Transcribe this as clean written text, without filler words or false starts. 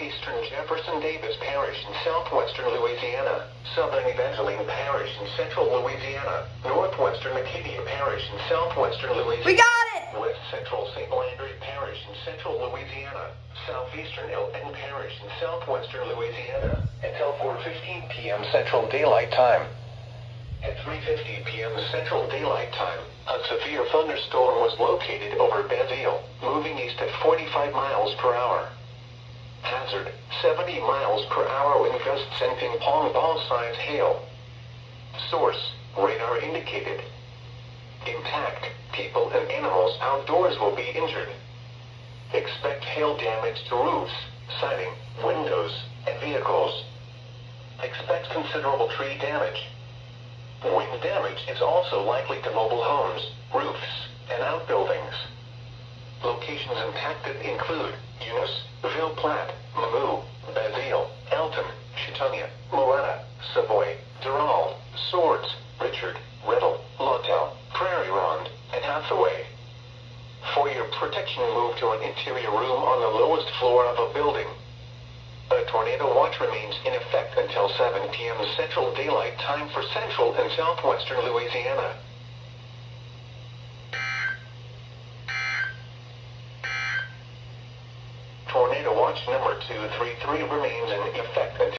southeastern Jefferson Davis Parish in southwestern Louisiana, southern Evangeline Parish in central Louisiana, northwestern Acadia Parish in southwestern Louisiana. We got it! West Central St. Landry Parish in central Louisiana, southeastern Elton Parish in southwestern Louisiana, until 4:15 p.m. Central Daylight Time. At 3:50 p.m. Central Daylight Time, a severe thunderstorm was located over Bentonville, moving east at 45 miles per hour. Hazard, 70 miles per hour wind gusts and ping-pong ball-size hail. Source, radar indicated. Impact, people and animals outdoors will be injured. Expect hail damage to roofs, siding, windows, and vehicles. Expect considerable tree damage. Wind damage is also likely to mobile homes, roofs, and outbuildings. Locations impacted include Eunice, Ville Platte, Mamou, Basile, Elton, Chautauqua, Moretta, Savoy, Dural, Swords, Richard, Riddle, Lawtell, Prairie Ronde, and Hathaway. For your protection, move to an interior room on the lowest floor of a building. A tornado watch remains in effect until 7 p.m. Central Daylight Time for central and southwestern Louisiana. Tornado watch number 233 remains in effect until